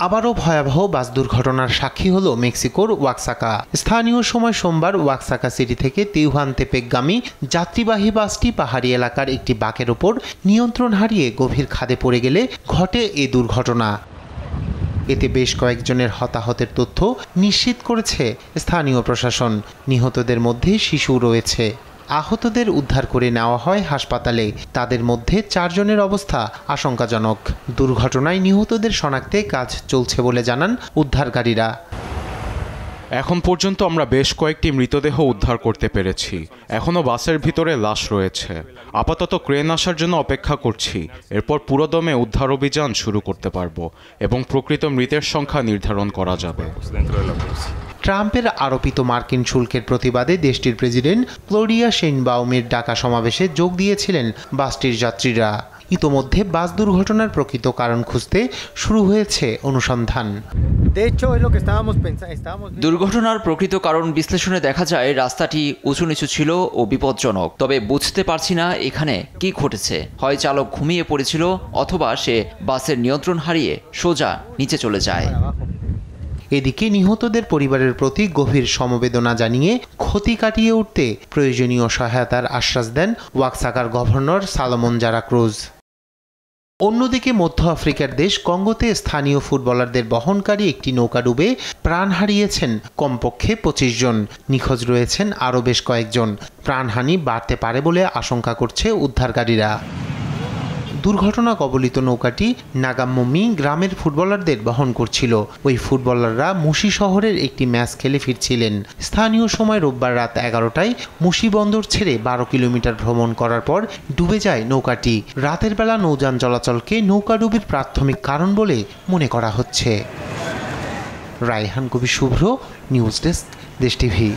আবারও ভয়াবহ বাস দুর্ঘটনার সাক্ষী হলো মেক্সিকোর ওয়াক্সাকা। স্থানীয় সময় সোমবার ওয়াক্সাকা সিটি থেকে তিউহানতেপেকগামী যাত্রীবাহী বাসটি পাহাড়ি এলাকার একটি বাঁকের ওপর নিয়ন্ত্রণ হারিয়ে গভীর খাদে পড়ে গেলে ঘটে এ দুর্ঘটনা। এতে বেশ কয়েকজনের হতাহতের তথ্য নিশ্চিত করেছে স্থানীয় প্রশাসন। নিহতদের মধ্যে শিশু রয়েছে। আহতদের উদ্ধার করে নেওয়া হয় হাসপাতালে। তাদের মধ্যে 4 জনের অবস্থা আশঙ্কাজনক। দুর্ঘটনায় নিহতদের শনাক্তে কাজ চলছে বলে জানান উদ্ধারকারীরা। এখন পর্যন্ত আমরা বেশ কয়েকটি মৃতদেহ উদ্ধার করতে পেরেছি। এখনও বাসের ভিতরে লাশ রয়েছে। আপাতত ক্রেন আসার জন্য অপেক্ষা করছি। এরপর পুরোদমে উদ্ধার অভিযান শুরু করতে পারবো এবং প্রকৃত মৃতের সংখ্যা নির্ধারণ করা যাবে। ট্রাম্পের আরোপিত মার্কিন শুল্কের প্রতিবাদে দেশটির প্রেসিডেন্ট ক্লোডিয়া শেইনবাউমের ডাকা সমাবেশে যোগ দিয়েছিলেন বাসটির যাত্রীরা। ইতোমধ্যে বাস দুর্ঘটনার প্রকৃত কারণ খুঁজতে শুরু হয়েছে অনুসন্ধান। দুর্ঘটনার প্রকৃত কারণ বিশ্লেষণে দেখা যায় রাস্তাটি উঁচু নিচু ছিল ও বিপজ্জনক। তবে বুঝতে পারছি না এখানে কি ঘটেছে। হয় চালক ঘুমিয়ে পড়েছিল অথবা সে বাসের নিয়ন্ত্রণ হারিয়ে সোজা নিচে চলে যায়। এদিকে নিহতদের পরিবারের প্রতি গভীর সমবেদনা জানিয়ে ক্ষতি কাটিয়ে উঠতে প্রয়োজনীয় সহায়তার আশ্বাস দেন ওয়াক্সাকার গভর্নর সালোমন জারা ক্রুজ। অন্যদিকে মধ্য আফ্রিকার দেশ কঙ্গোতে স্থানীয় ফুটবলারদের বহনকারী একটি নৌকা ডুবে প্রাণ হারিয়েছেন কমপক্ষে 25 জন। নিখোঁজ রয়েছেন আরও বেশ কয়েকজন। প্রাণহানি বাড়তে পারে বলে আশঙ্কা করছে উদ্ধারকারীরা। দুর্ঘটনা কবলিত নৌকাটি নাগাম্মমি গ্রামের ফুটবলারদের বহন করছিল। ওই ফুটবলাররা মুশি শহরের একটি ম্যাচ খেলে ফিরছিলেন। স্থানীয় সময় রোববার রাত 11টায় মুশি বন্দর ছেড়ে 12 কিলোমিটার ভ্রমণ করার পর ডুবে যায় নৌকাটি। রাতের বেলা নৌযান চলাচলকে নৌকাডুবির প্রাথমিক কারণ বলে মনে করা হচ্ছে। রায়হান কবি শুভ্র, নিউজ ডেস্ক, দেশ টিভি।